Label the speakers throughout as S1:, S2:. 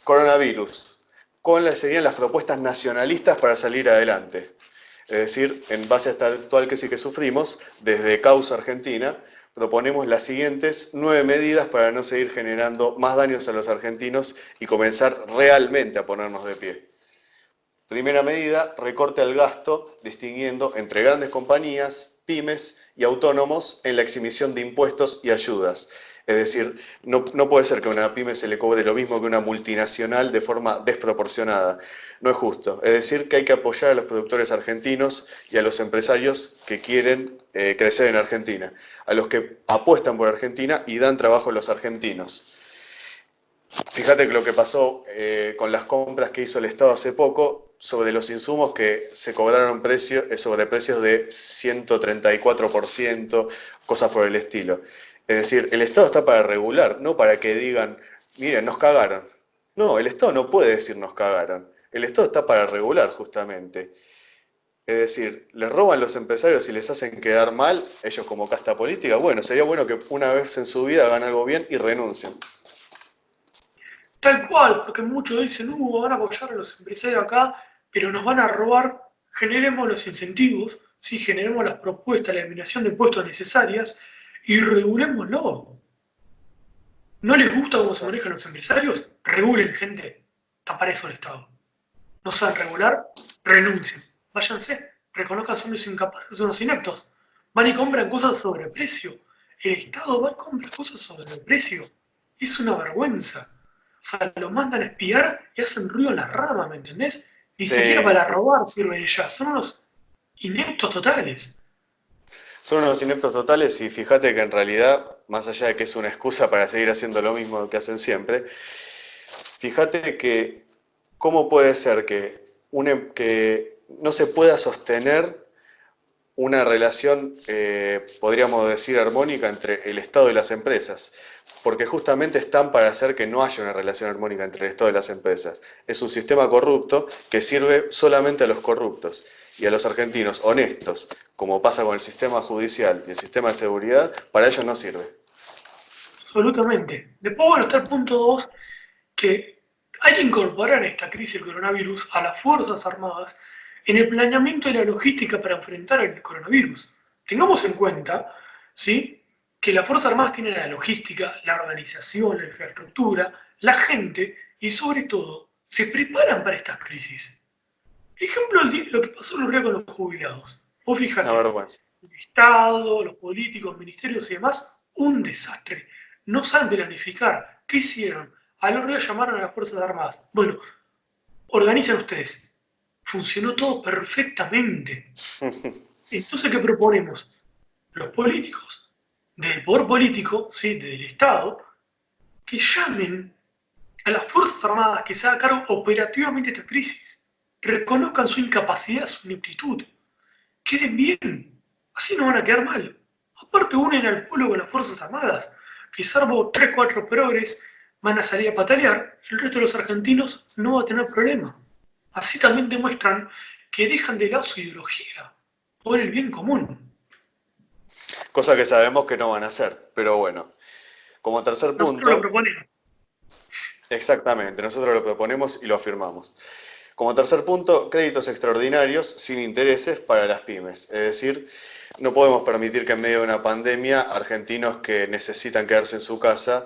S1: coronavirus, serían las propuestas nacionalistas para salir adelante. Es decir, en base a esta actual crisis que sufrimos, desde Causa Argentina, proponemos las siguientes 9 medidas para no seguir generando más daños a los argentinos y comenzar realmente a ponernos de pie. Primera medida, recorte al gasto, distinguiendo entre grandes compañías, pymes y autónomos en la exhibición de impuestos y ayudas. Es decir, no puede ser que a una pyme se le cobre lo mismo que a una multinacional de forma desproporcionada. No es justo. Es decir, que hay que apoyar a los productores argentinos y a los empresarios que quieren crecer en Argentina, a los que apuestan por Argentina y dan trabajo a los argentinos. Fíjate que lo que pasó con las compras que hizo el Estado hace poco sobre los insumos que se cobraron sobre precios de 134%, cosas por el estilo. Es decir, el Estado está para regular, no para que digan, miren, nos cagaron. No, el Estado no puede decir nos cagaron. El Estado está para regular justamente. Es decir, les roban los empresarios y les hacen quedar mal, ellos como casta política. Bueno, sería bueno que una vez en su vida hagan algo bien y renuncien.
S2: Tal cual, porque muchos dicen, van a apoyar a los empresarios acá, pero nos van a robar. Generemos los incentivos, ¿sí? Generemos las propuestas, la eliminación de impuestos necesarias y regulémoslo. ¿No les gusta cómo se manejan los empresarios? Regulen, gente. Está para eso el Estado. No saben regular, renuncien. Váyanse, reconozcan son los incapaces, son los ineptos. Van y compran cosas sobre precio. El Estado va y compra cosas sobre precio. Es una vergüenza. O sea, los mandan a espiar y hacen ruido en las ramas, ¿me entendés? Ni siquiera
S1: Sí,
S2: para
S1: sí.
S2: robar sirven ya. Son unos ineptos totales.
S1: Son unos ineptos totales y fíjate que en realidad, más allá de que es una excusa para seguir haciendo lo mismo que hacen siempre, fíjate que cómo puede ser que no se pueda sostener una relación, podríamos decir, armónica entre el Estado y las empresas, porque justamente están para hacer que no haya una relación armónica entre el Estado y las empresas. Es un sistema corrupto que sirve solamente a los corruptos y a los argentinos honestos, como pasa con el sistema judicial y el sistema de seguridad, para ellos no sirve.
S2: Absolutamente. Después, bueno, está el punto 2, que hay que incorporar esta crisis del coronavirus a las Fuerzas Armadas en el planeamiento y la logística para enfrentar el coronavirus. Tengamos en cuenta, ¿sí?, que las Fuerzas Armadas tienen la logística, la organización, la infraestructura, la gente y sobre todo se preparan para estas crisis. Ejemplo, lo que pasó en los días con los jubilados. Vos
S1: Una
S2: fíjate,
S1: vergüenza.
S2: el Estado, los políticos, ministerios y demás, un desastre. No saben planificar. ¿Qué hicieron? A los días llamaron a las Fuerzas Armadas. Bueno, organizan ustedes. Funcionó todo perfectamente. Entonces, ¿qué proponemos? Los políticos, del poder político, ¿sí?, del Estado, que llamen a las Fuerzas Armadas que se hagan cargo operativamente de esta crisis. Reconozcan su incapacidad, su ineptitud. Queden bien. Así no van a quedar mal. Aparte, unen al pueblo con las Fuerzas Armadas, que salvo 3 4 progres van a salir a patalear, el resto de los argentinos no va a tener problema. Así también demuestran que dejan de lado su ideología por el bien común.
S1: Cosa que sabemos que no van a hacer, pero bueno. Como tercer
S2: Nosotros lo
S1: punto,
S2: proponemos.
S1: exactamente, nosotros lo proponemos y lo afirmamos. Como tercer punto, créditos extraordinarios sin intereses para las pymes. Es decir, no podemos permitir que en medio de una pandemia argentinos que necesitan quedarse en su casa,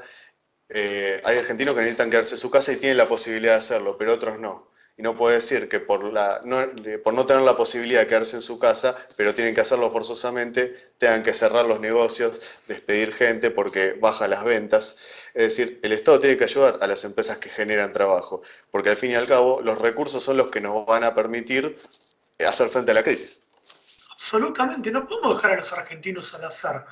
S1: hay argentinos que necesitan quedarse en su casa y tienen la posibilidad de hacerlo, pero otros no. Y no puede decir que por no tener la posibilidad de quedarse en su casa, pero tienen que hacerlo forzosamente, tengan que cerrar los negocios, despedir gente porque baja las ventas. Es decir, el Estado tiene que ayudar a las empresas que generan trabajo, porque al fin y al cabo los recursos son los que nos van a permitir hacer frente a la crisis.
S2: Absolutamente, no podemos dejar a los argentinos al azar.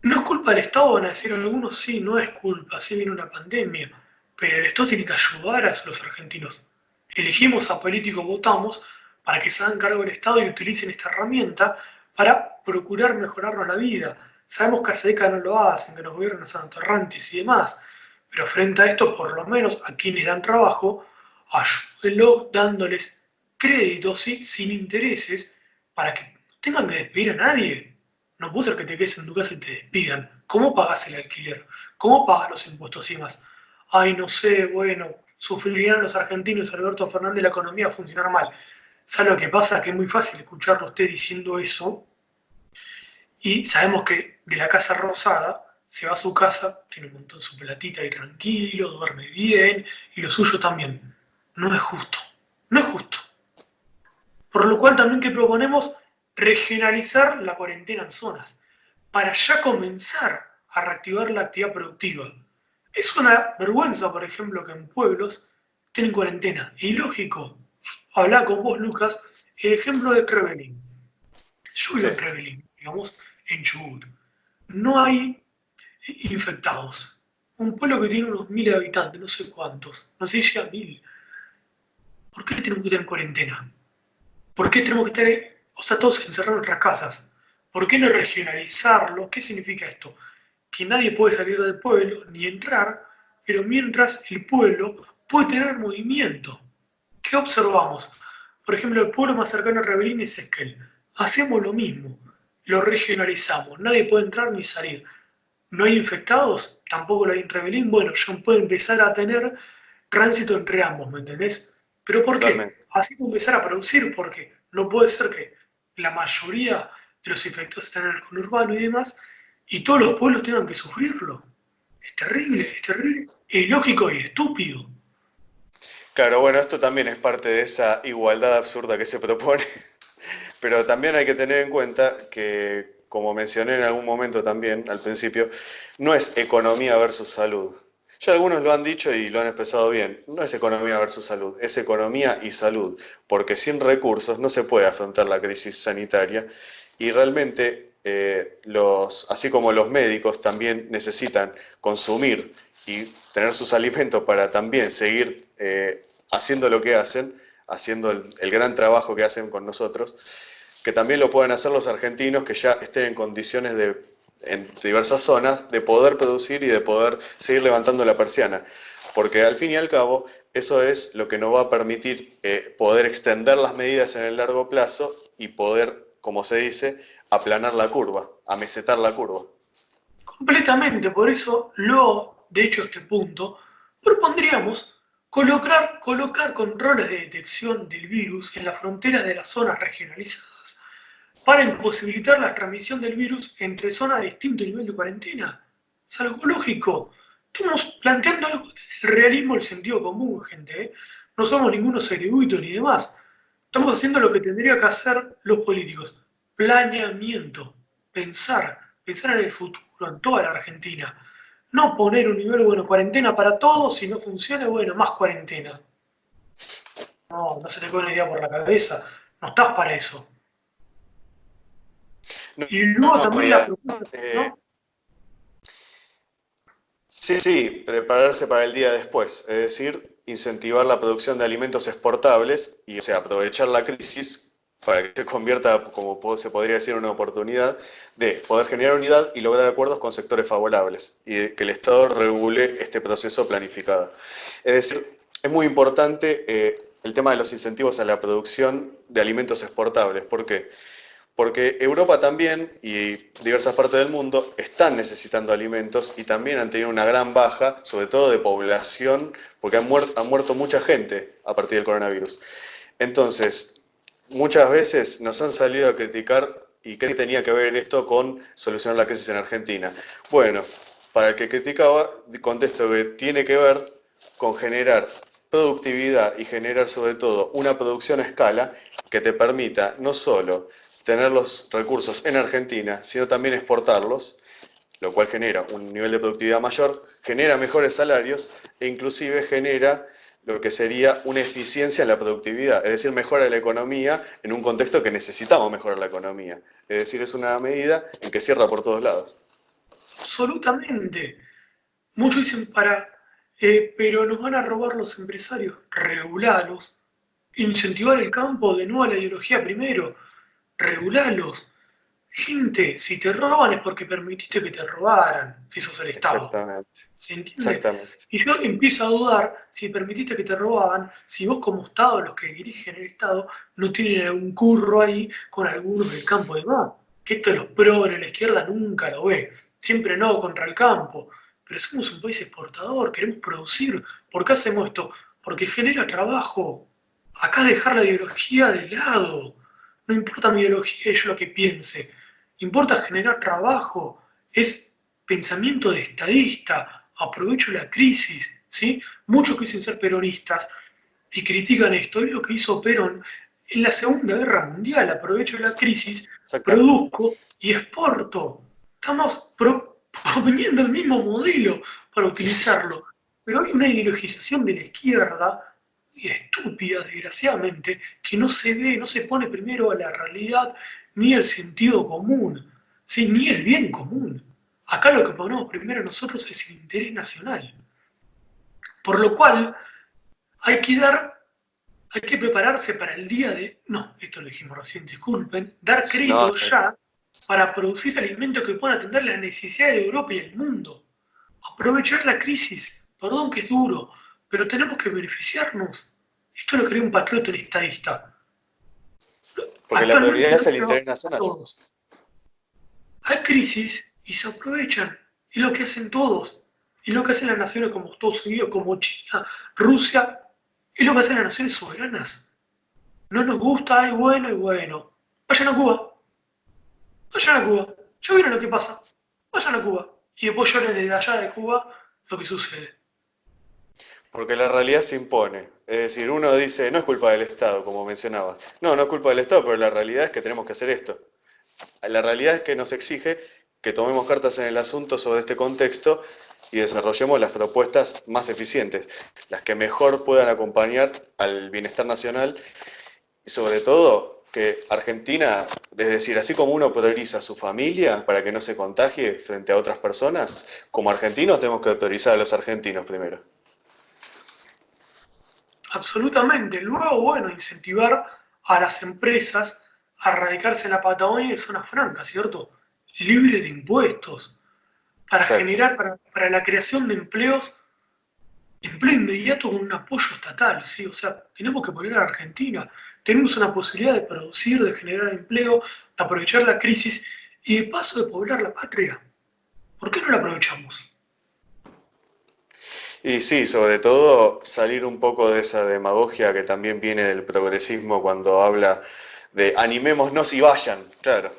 S2: No es culpa del Estado, van a decir algunos, sí, no es culpa, sí viene una pandemia, pero el Estado tiene que ayudar a los argentinos. Elegimos a políticos, votamos para que se hagan cargo del Estado y utilicen esta herramienta para procurar mejorarnos la vida. Sabemos que hace décadas no lo hacen, que los gobiernos son atorrantes y demás, pero frente a esto, por lo menos a quienes dan trabajo, ayúdenlos dándoles créditos, ¿sí?, sin intereses, para que no tengan que despedir a nadie. No puede ser que te quedes en tu casa y te despidan. ¿Cómo pagas el alquiler? ¿Cómo pagas los impuestos y demás? ay, no sé, bueno, sufrirían los argentinos, Alberto Fernández, la economía va a funcionar mal. ¿Sabes lo que pasa? Que es muy fácil escucharlo a usted diciendo eso y sabemos que de la Casa Rosada se va a su casa, tiene un montón su platita y tranquilo, duerme bien y lo suyo también. No es justo, no es justo. Por lo cual también que proponemos regionalizar la cuarentena en zonas, para ya comenzar a reactivar la actividad productiva. Es una vergüenza, por ejemplo, que en pueblos estén en cuarentena. Y lógico, hablaba con vos, Lucas, el ejemplo de Trevelin. Yo vivo
S1: Sí,
S2: en Trevelin, digamos, en Chubut. No hay infectados. Un pueblo que tiene unos 1000 habitantes, no sé cuántos, no sé si llega a 1000. ¿Por qué tenemos que estar en cuarentena? ¿Por qué tenemos que estar, o sea, todos encerrados en nuestras casas? ¿Por qué no regionalizarlo? ¿Qué significa esto? Que nadie puede salir del pueblo ni entrar, pero mientras el pueblo puede tener movimiento. ¿Qué observamos? Por ejemplo, el pueblo más cercano a Rebelín es Esquel. Hacemos lo mismo, lo regionalizamos, nadie puede entrar ni salir. No hay infectados, tampoco lo hay en Rebelín. Bueno, yo puedo empezar a tener tránsito entre ambos, ¿me entendés? ¿Pero por qué?
S1: totalmente.
S2: Así puedo empezar a producir, porque no puede ser que la mayoría de los infectados estén en el conurbano y demás, y todos los pueblos tengan que sufrirlo. Es terrible, es ilógico y estúpido.
S1: Claro, bueno, esto también es parte de esa igualdad absurda que se propone, pero también hay que tener en cuenta que, como mencioné en algún momento también al principio, no es economía versus salud. Ya algunos lo han dicho y lo han expresado bien, no es economía versus salud, es economía y salud, porque sin recursos no se puede afrontar la crisis sanitaria y realmente así como los médicos también necesitan consumir y tener sus alimentos para también seguir haciendo lo que hacen, haciendo el gran trabajo que hacen con nosotros, que también lo pueden hacer los argentinos que ya estén en condiciones en diversas zonas de poder producir y de poder seguir levantando la persiana. Porque al fin y al cabo, eso es lo que nos va a permitir poder extender las medidas en el largo plazo y poder, como se dice, aplanar la curva, amesetar la curva.
S2: Completamente, por eso luego, de hecho, este punto, propondríamos colocar controles de detección del virus en las fronteras de las zonas regionalizadas para imposibilitar la transmisión del virus entre zonas de distinto nivel de cuarentena. Es algo lógico. Estamos planteando algo del realismo, el sentido común, gente. ¿Eh? No somos ningunos eruditos ni demás. Estamos haciendo lo que tendrían que hacer los políticos. Planeamiento, pensar en el futuro, en toda la Argentina. No poner un nivel, bueno, cuarentena para todos, si no funciona, bueno, más cuarentena. No, no se te pone una idea por la cabeza. No estás para eso.
S1: No,
S2: Y luego
S1: no,
S2: también
S1: y
S2: la propuesta,
S1: eh,
S2: ¿no?
S1: sí, sí, prepararse para el día después, es decir, incentivar la producción de alimentos exportables y, o sea, aprovechar la crisis para que se convierta, como se podría decir, en una oportunidad de poder generar unidad y lograr acuerdos con sectores favorables y de que el Estado regule este proceso planificado. Es decir, es muy importante el tema de los incentivos a la producción de alimentos exportables. ¿Por qué? Porque Europa también y diversas partes del mundo están necesitando alimentos y también han tenido una gran baja, sobre todo de población, porque han muerto mucha gente a partir del coronavirus. Entonces, muchas veces nos han salido a criticar y qué tenía que ver esto con solucionar la crisis en Argentina. Bueno, para el que criticaba, contesto que tiene que ver con generar productividad y generar sobre todo una producción a escala que te permita no solo tener los recursos en Argentina, sino también exportarlos, lo cual genera un nivel de productividad mayor, genera mejores salarios e inclusive genera lo que sería una eficiencia en la productividad, es decir, mejora la economía en un contexto que necesitamos mejorar la economía. Es decir, es una medida en que cierra por todos lados.
S2: Absolutamente. Muchos dicen pero nos van a robar los empresarios, regulalos, incentivar el campo, de nuevo a la ideología primero, regulalos. Gente, si te roban es porque permitiste que te robaran, si sos el Estado.
S1: Exactamente,
S2: ¿Se entiende?
S1: exactamente.
S2: Y yo empiezo a dudar si permitiste que te robaban, si vos como Estado, los que dirigen el Estado, no tienen algún curro ahí con algunos del campo de más. Que esto los progres, la izquierda nunca lo ve. Siempre no contra el campo. pero somos un país exportador, queremos producir. ¿Por qué hacemos esto? Porque genera trabajo. Acá dejar la ideología de lado. No importa mi ideología y yo lo que piense. Importa generar trabajo. Es pensamiento de estadista. Aprovecho la crisis. ¿Sí? Muchos que dicen ser peronistas y critican esto. Es lo que hizo Perón en la Segunda Guerra Mundial. Aprovecho la crisis,
S1: Exactamente.
S2: produzco y exporto. Estamos proveniendo el mismo modelo para utilizarlo. Pero hay una ideologización de la izquierda y estúpida, desgraciadamente, que no se ve, no se pone primero a la realidad ni el sentido común, ¿sí? Ni el bien común. Acá lo que ponemos primero nosotros es el interés nacional. Por lo cual hay que prepararse para el día de, no, esto lo dijimos recién, disculpen, dar
S1: No,
S2: crédito ya para producir alimentos que puedan atender las necesidades de Europa y el mundo. Aprovechar la crisis, perdón que es duro, pero tenemos que beneficiarnos. Esto lo quería un patriota, un estadista.
S1: porque la
S2: Actualmente
S1: prioridad
S2: no
S1: es el
S2: tenemos
S1: interés
S2: a
S1: nacional.
S2: todos. Hay crisis y se aprovechan. Es lo que hacen todos. Es lo que hacen las naciones como Estados Unidos, como China, Rusia. Es lo que hacen las naciones soberanas. No nos gusta, es bueno y bueno. Vayan a Cuba, vayan a Cuba. Ya vieron lo que pasa. Vayan a Cuba. Y después lloren desde allá de Cuba lo que sucede.
S1: Porque la realidad se impone. Es decir, uno dice, no es culpa del Estado, como mencionabas. No, no es culpa del Estado, pero la realidad es que tenemos que hacer esto. La realidad es que nos exige que tomemos cartas en el asunto sobre este contexto y desarrollemos las propuestas más eficientes, las que mejor puedan acompañar al bienestar nacional y sobre todo que Argentina, es decir, así como uno prioriza a su familia para que no se contagie frente a otras personas, como argentinos tenemos que priorizar a los argentinos primero.
S2: Absolutamente. Luego, bueno, incentivar a las empresas a radicarse en la Patagonia y zonas francas, ¿cierto? Libre de impuestos, para
S1: Exacto.
S2: generar, para la creación de empleos, empleo inmediato con un apoyo estatal, ¿sí? O sea, tenemos que poner a Argentina. Tenemos una posibilidad de producir, de generar empleo, de aprovechar la crisis y de paso de poblar la patria. ¿Por qué no la aprovechamos?
S1: Y sí, sobre todo salir un poco de esa demagogia que también viene del progresismo cuando habla de animémonos y vayan, claro.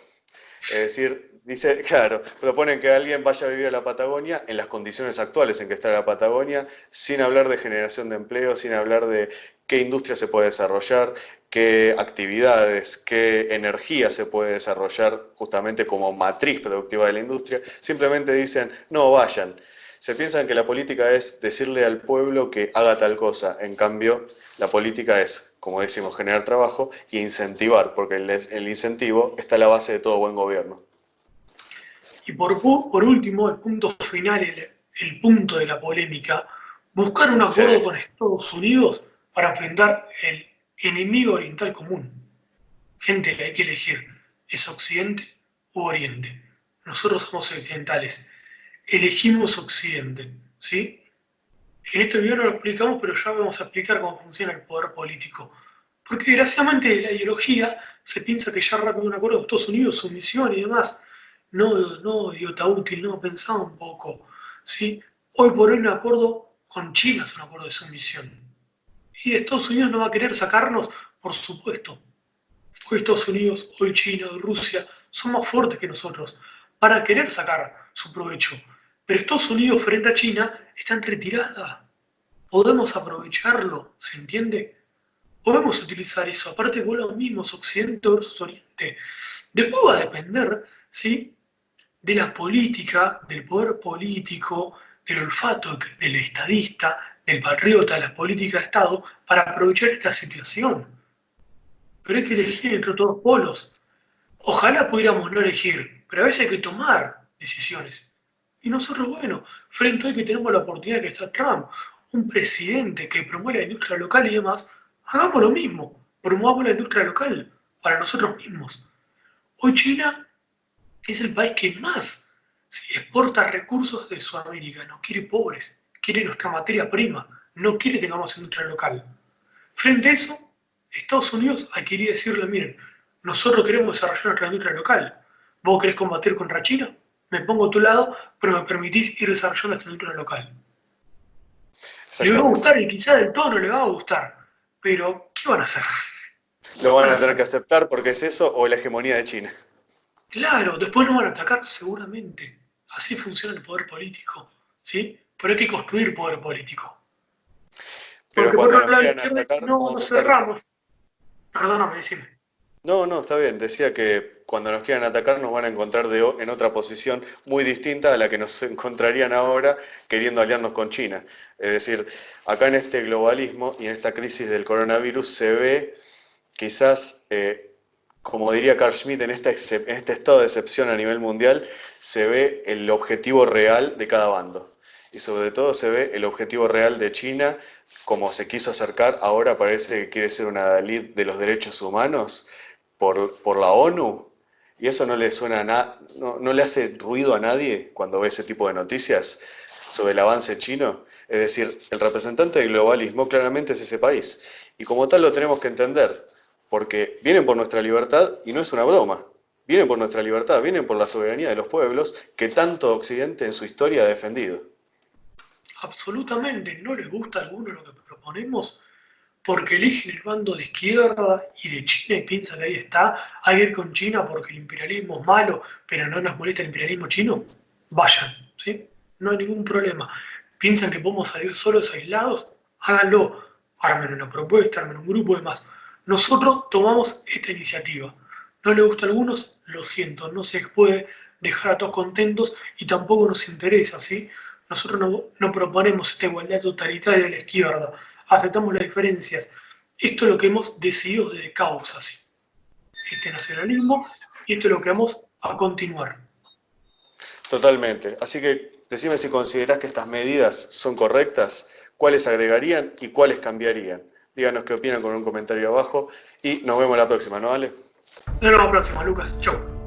S1: Es decir, dice, claro, proponen que alguien vaya a vivir a la Patagonia en las condiciones actuales en que está la Patagonia, sin hablar de generación de empleo, sin hablar de qué industria se puede desarrollar, qué actividades, qué energía se puede desarrollar justamente como matriz productiva de la industria. Simplemente dicen, no vayan. Se piensan que la política es decirle al pueblo que haga tal cosa. En cambio, la política es, como decimos, generar trabajo e incentivar, porque el incentivo está a la base de todo buen gobierno.
S2: Y por último, el punto final, el punto de la polémica, buscar un
S1: Sí,
S2: acuerdo con Estados Unidos para enfrentar el enemigo oriental común. Gente, hay que elegir, ¿es Occidente o Oriente? Nosotros somos occidentales, elegimos Occidente, ¿sí? En este video no lo explicamos, pero ya vamos a explicar cómo funciona el poder político. Porque desgraciadamente de la ideología se piensa que ya rápido un acuerdo con Estados Unidos, sumisión y demás. No, no, idiota útil, no, pensá un poco. ¿Sí? Hoy por hoy un acuerdo con China es un acuerdo de sumisión. Y Estados Unidos no va a querer sacarnos, por supuesto. Hoy Estados Unidos, hoy China, hoy Rusia son más fuertes que nosotros para querer sacar su provecho. Pero Estados Unidos frente a China está en retirada. Podemos aprovecharlo, ¿se entiende? Podemos utilizar eso. Aparte, vos lo mismo, Occidente versus Oriente. Después va a depender, ¿sí? De la política, del poder político, del olfato del estadista, del patriota, de la política de Estado, para aprovechar esta situación. Pero hay que elegir entre todos polos. Ojalá pudiéramos no elegir, pero a veces hay que tomar decisiones. Y nosotros, bueno, frente a hoy que tenemos la oportunidad que está Trump, un presidente que promueve la industria local y demás, hagamos lo mismo, promovamos la industria local para nosotros mismos. Hoy China es el país que más exporta recursos de Sudamérica, no quiere pobres, quiere nuestra materia prima, no quiere que tengamos industria local. Frente a eso, Estados Unidos quería decirle, miren, nosotros queremos desarrollar nuestra industria local. ¿Vos querés combatir contra China? me pongo a tu lado, pero me permitís ir desarrollando la estructura local. Le va a
S1: Exactamente.
S2: gustar y quizá del todo no le va a gustar, pero ¿qué van a hacer?
S1: Lo
S2: ¿Qué
S1: van
S2: van a
S1: a tener que
S2: hacer?
S1: aceptar porque es eso o la hegemonía de China.
S2: Claro, después nos van a atacar seguramente. Así funciona el poder político, ¿sí? Pero hay que construir poder político.
S1: Pero
S2: Porque por
S1: cuando
S2: otro
S1: nos
S2: lado la
S1: quieran
S2: izquierda dice,
S1: atacar,
S2: no,
S1: vamos a
S2: nos
S1: estar.
S2: cerramos. Perdóname, decime.
S1: No, no, está bien. Decía que cuando nos quieran atacar nos van a encontrar en otra posición muy distinta a la que nos encontrarían ahora queriendo aliarnos con China. Es decir, acá en este globalismo y en esta crisis del coronavirus se ve quizás, como diría Carl Schmitt, en este estado de excepción a nivel mundial, se ve el objetivo real de cada bando. Y sobre todo se ve el objetivo real de China, como se quiso acercar, ahora parece que quiere ser una Dalí de los derechos humanos por la ONU, y eso no le suena no le hace ruido a nadie cuando ve ese tipo de noticias sobre el avance chino. Es decir, el representante del globalismo claramente es ese país, y como tal lo tenemos que entender, porque vienen por nuestra libertad y no es una broma. Vienen por nuestra libertad, vienen por la soberanía de los pueblos que tanto Occidente en su historia ha defendido.
S2: Absolutamente no les gusta a alguno lo que proponemos porque eligen el bando de izquierda y de China y piensan que ahí está, hay que ir con China porque el imperialismo es malo, pero no nos molesta el imperialismo chino, vayan, ¿sí? No hay ningún problema. Piensan que podemos salir solos aislados, háganlo, armen una propuesta, armen un grupo de más. Nosotros tomamos esta iniciativa. No le gusta a algunos, lo siento, no se puede dejar a todos contentos y tampoco nos interesa, ¿sí? Nosotros no proponemos esta igualdad totalitaria de la izquierda, aceptamos las diferencias. Esto es lo que hemos decidido desde causa, ¿sí? Este nacionalismo, y esto es lo que vamos a continuar.
S1: Totalmente. Así que decime si considerás que estas medidas son correctas, cuáles agregarían y cuáles cambiarían. Díganos qué opinan con un comentario abajo y nos vemos la próxima, ¿no, Ale?
S2: Nos vemos la próxima, Lucas. Chau.